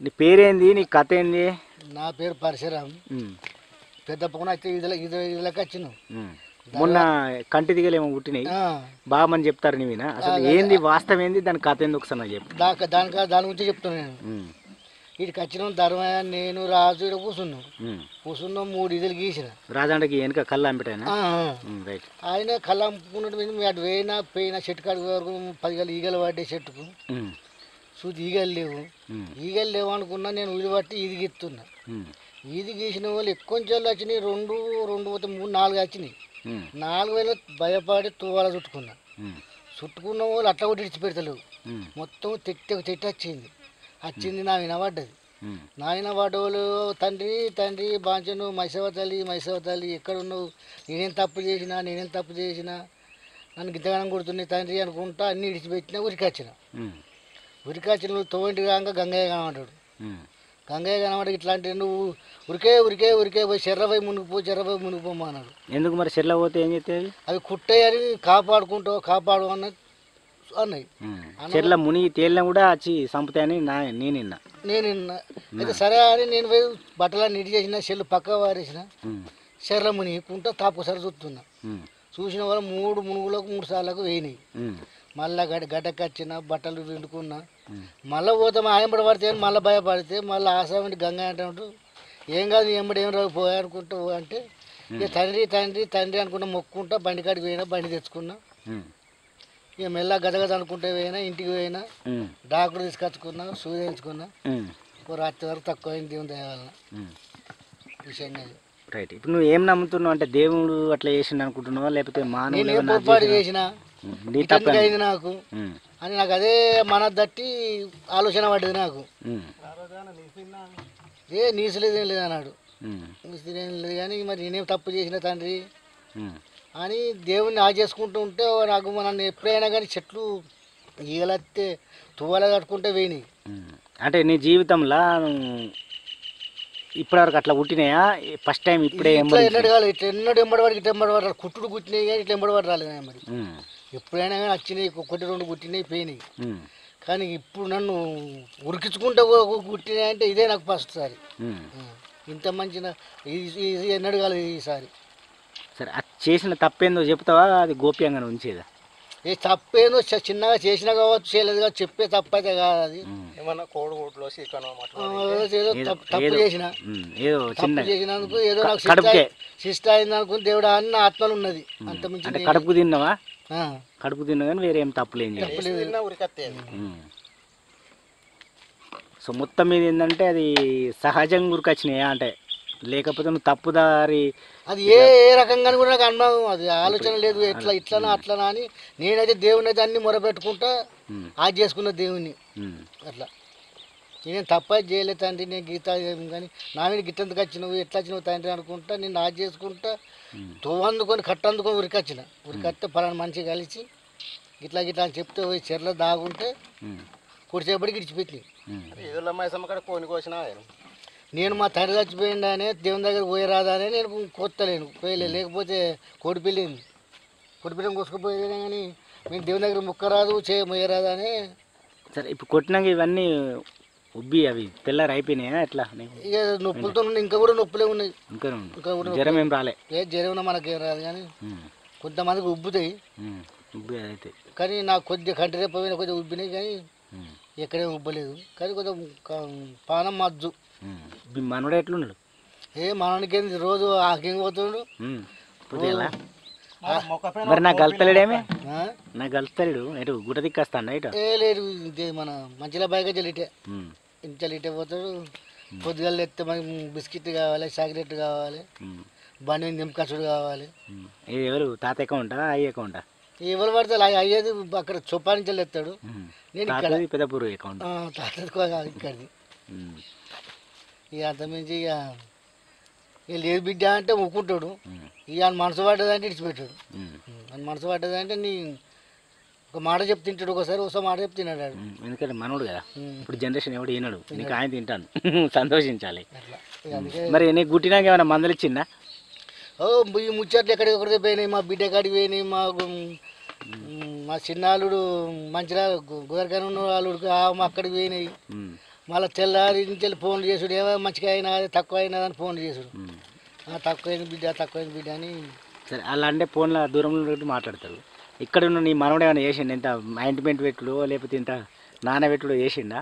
నీ పేరేంది, నీ కథ ఏంది? నా పేరు పరశురాం. పెద్ద పొగన అయితే ఇదిలోకి వచ్చినావు. మొన్న కంటి దిగలేమో పుట్టినాయి, బాగా మంది చెప్తారు. నీవినా అసలు ఏంది వాస్తవం ఏంది, దాని కథ ఏంది ఒకసారి నాకు చెప్పు. దాని గురించి చెప్తాను నేను. వీడికి వచ్చిన ధర్మయ్య, నేను రాజు ఇక్కడ కూర్చున్నాం 3 ఇదులు గీసిన. రాజాండకి వెనుక కళ్ళు అంపిటాయన. రైట్. ఆయన కళ్ళు అమ్ముకున్నట్టు అటు పోయినా చెట్టు కాడికి వరకు 10 గల ఈగలు పడ్డాయి చెట్టుకు. చూసి ఈగలు లేవు అనుకున్నా. నేను ఉది పట్టి ఇది గీస్తున్నా. ఇది గీసిన వాళ్ళు ఎక్కువ చెల్లు వచ్చినాయి. 2 పోతే 3 4 వచ్చినాయి. 4 వేలు భయపడి తువాల చుట్టుకున్న వాళ్ళు అట్లా కూడా ఇడిచిపెడతలేవు. మొత్తం తెట్టి వచ్చింది. నా వినబడ్డది. నా వినబడ్డ వాళ్ళు తండ్రి బాంచను మైసవ తల్లి ఎక్కడ ఉన్నావు, నేనేం తప్పు చేసినా నన్ను గిద్దగానం కొడుతున్నాయి తండ్రి అనుకుంటా అన్ని ఇడిచిపెట్టినా ఉరికొచ్చిన. తోంటి కాక గంగయ్య కనబడ్డాడు. గంగయ్య కనబడి ఇట్లాంటి నువ్వు ఉరికే పోయి చెర్రపై మునిగిపోమా అన్నాడు. ఎందుకు మరి చెర్ల పోతే ఏం చేస్తాయి? అవి కుట్టాయని కాపాడు అన్నాయి. చెర్ల మునిగి తేలినా కూడా వచ్చి చంపుతాయని నేను అయితే సరే అని నేను పోయి బట్టలన్నీ నీటి చేసిన, చెల్లు పక్క వారేసిన. చెర్ల మునిగికుంటా తాపొకసారి చూసిన వాళ్ళు 3 మునుగులకు 3 సార్లకు వేయినాయి. మళ్ళీ గడ్డకి వచ్చిన బట్టలు విండుకున్నా. మళ్ళీ పోతే మా ఆయనబడి పడితే మళ్ళీ భయపడితే మళ్ళీ ఆసామంటి గంగ అంటే ఏం కాదు ఎంబడి ఏం రావు పోయా అనుకుంటా అంటే ఇక తండ్రి అనుకుంటా మొక్కుంటా బండి కాడికి పోయినా, బండి తెచ్చుకున్నా. ఇక మెల్ల గదగద అనుకుంటే పోయినా, ఇంటికి పోయినా, డాక్టర్ తీసుకొచ్చుకున్నా, సూది వేయించుకున్నా. రాత్రి వరకు తక్కువైంది దేవుని దయ వలన విషయంగా. రైట్. ఇప్పుడు నువ్వు ఏం నమ్ముతున్నావు అంటే దేవుడు అట్లా చేసిండు అనుకుంటున్నావా, లేకపోతే నేను పొరపాటు చేసిన అయింది నాకు అని నాకు అదే మన దట్టి ఆలోచన పడ్డది నాకు. నీసులేదేం లేదు అన్నాడు. నీసులేం లేదు కానీ మరి నేనేం తప్పు చేసిన తండ్రి అని దేవుణ్ణి చేసుకుంటూ ఉంటే నాకు నన్ను ఎప్పుడైనా కానీ చెట్లు ఈగలత్తే తువ్వాల కట్టుకుంటే వేయినాయి. అంటే నీ జీవితంలో ఇప్పటివరకు అట్లా పుట్టినాయా? ఫస్ట్ టైం ఇప్పుడే ఎన్నడు కాలేదు. ఎన్నడు ఎంబడివాడికి కుట్టుడు కుట్టినాయి కానీ ఇట్లా ఎంబడివాడు రాలేదు. మరి ఎప్పుడైనా కానీ వచ్చినాయి, 1-2 కుట్టినాయి పోయినాయి. కానీ ఇప్పుడు నన్ను ఉరికించుకుంటే కుట్టినాయి అంటే ఇదే నాకు ఫస్ట్ సారి. ఇంత మంచి ఎన్నడు కాలేదు ఈసారి. సరే, అది చేసిన తప్పేందో చెప్తావా, అది గోప్యంగా ఉంచేదా? ఏ తప్పేందో చిన్నగా చేసినా కావచ్చు, చేయలేదు కావచ్చు, చెప్పే తప్పు అయితే కాదు. అది ఏమన్నా తప్పు చేసినందుకు ఏదో నాకు శిష్ట అయింది అనుకుని దేవుడు అన్న ఆత్మలు ఉన్నది. అంత మించి కడుపు తిన్నావా? కడుపు తిన్నా కానీ వేరే ఏం తప్పులేదు. సో మొత్తం మీద ఏంటంటే అది సహజంగా ఉరికొచ్చినాయా అంటే, లేకపోతే నువ్వు తప్పుదారి అది ఏ రకంగా కూడా నాకు అనుభవం, అది ఆలోచన లేదు. ఇట్లనా అట్లనా అని నేనైతే దేవుని అయితే అన్ని మొరపెట్టుకుంటా చేసుకున్న దేవుణ్ణి. అట్లా నేనేం తప్ప చేయలేదు తండ్రి, నేను గీత కానీ నా మీద గిట్టందుకు వచ్చినావు, ఎట్లా వచ్చినావు తండ్రి అనుకుంటా నేను చేసుకుంటా తోవందుకొని కట్టందుకొని ఉరికొస్తే పలానా మనిషి కలిసి గిట్లా అని చెప్తే పోయి చెర్ల దాగుంటే కొడిసేపటికి ఇడిచిపెట్టి నేను మా తండ్రి చచ్చిపోయిందానే దేవుని దగ్గర పోయరాదానే నేను కొత్తలేను పోయలే. లేకపోతే కోడిపిల్లిని కోసుకుపోయేదే కానీ మేము దేవుని దగ్గర ముక్కరాదు మొయ్యరాదానే. సరే, ఇప్పుడు కొట్టినాక ఇవన్నీ ఉబ్బి అవి తెల్లారి అయిపోయినాయా ఎట్లా? ఇక నొప్పులతో ఇంకా కూడా నొప్పులే ఉన్నాయి. ఇంకా కూడా జ్వరం ఏం రాలే? జ్వరం మనకేం రాదు కానీ కొంతమందికి ఉబ్బుతాయి. అయితే కానీ నాకు కొద్దిగా కంటి రేపు కొద్దిగా ఉబ్బినాయి కానీ ఎక్కడేం ఉబ్బలేదు. కానీ కొద్దిగా పానం మజ్జు. మనోడు ఎట్లున్నాడు? మనోనికి రోజు ఆకింగ్ పోతుండు. మరి నాకు కలుపుతలేడేమే? నాకు కలుపుతలేడు. ఎటు గుట్ట దిక్కొస్తాను ఇటు లేదు. మన మంచిగా బయట చలిటే ఇంచలిటే పోతాడు. పొద్దుగా ఎత్తే మనకి బిస్కెట్ కావాలి, చాక్లెట్ కావాలి, బండి నింపకసుడు కావాలి. ఎవరు తాత అకౌంటా అయ్యి అకౌంటా? ఎవరు పడతారు అయ్యేది అక్కడ చొప్పా నుంచి ఎత్తాడు. నేను ఇక్కడ పెద్దపూర్ అకౌంట్ ఇక్కడిది. ఇక అంతమించి ఇక లేదు బిడ్డ అంటే ఊక్కుంటాడు. ఇక మనసు పడ్డదంటే ఇడిచిపెట్టాడు. మనసు పడ్డదంటే నీ ఒక మాట తింటాడు, ఒకసారి మాట తిన్నాడు. ఎందుకంటే మనోడు కదా, ఇప్పుడు జనరేషన్ ఎవడు వినడు, నీకు ఆయన తింటాను సంతోషించాలి. మరి నీకు గుట్టినాక ఏమైనా మందులు ఇచ్చిందా? ఈ ముచ్చట్లు ఎక్కడికి పోయినాయి. మా బిడ్డ కాడికి పోయినాయి. మా చిన్న అల్లుడు మంచిగా గోదరికాయ ఉన్న అల్లుడికి అక్కడికి పోయినాయి. మళ్ళీ తెల్లారి నుంచి ఫోన్లు చేసుడు ఏమో మంచిగా అయినా తక్కువ అయినా అని ఫోన్లు చేసుడు తక్కువైంది బిడ్డ అని. సరే అలా అంటే ఫోన్లో దూరంలో పెట్టి మాట్లాడతారు. ఇక్కడ ఉన్న నీ మనవడు ఏమైనా చేసిండు? ఇంత ఆయింట్మెంట్ పెట్టుడు లేకపోతే ఇంత నానబెట్టుడు చేసిండా?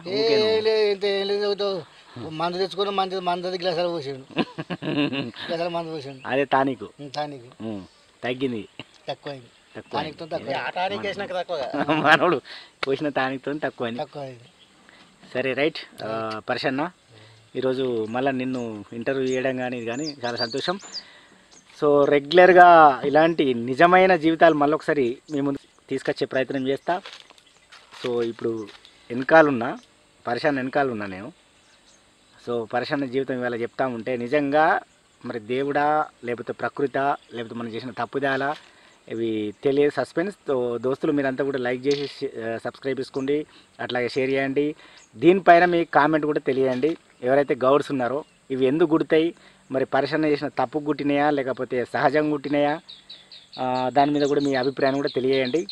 మందు తెచ్చుకుని మంది గ్లాసాలు పోసాడు గ్లాసాలు మందు పోసాడు. అదే తానీకు తగ్గింది, తక్కువైంది. మనోడు పోసిన తానికతో తక్కువైంది. సరే రైట్ పర్షన్న, ఈరోజు మళ్ళీ నిన్ను ఇంటర్వ్యూ చేయడం కానీ చాలా సంతోషం. సో రెగ్యులర్గా ఇలాంటి నిజమైన జీవితాలు మళ్ళొకసారి మీ ముందు తీసుకొచ్చే ప్రయత్నం చేస్తా. సో ఇప్పుడు పర్షన్న వెనకాలన్నా నేను. సో పర్షన్న జీవితం ఇవాళ చెప్తా ఉంటే నిజంగా మరి దేవుడా లేకపోతే ప్రకృత లేకపోతే మనం చేసిన తప్పుదాలా ఇవి తెలియదు. సస్పెన్స్. దోస్తులు మీరంతా కూడా లైక్ చేసి సబ్స్క్రైబ్ చేసుకోండి, అట్లాగే షేర్ చేయండి. దీనిపైన మీ కామెంట్ కూడా తెలియండి. ఎవరైతే గౌడ్స్ ఉన్నారో ఇవి ఎందుకు గుడతాయి, మరి పర్షన్న చేసిన తప్పు గుట్టినాయా లేకపోతే సహజంగా గుట్టినాయా, దాని మీద కూడా మీ అభిప్రాయం కూడా తెలియజేయండి.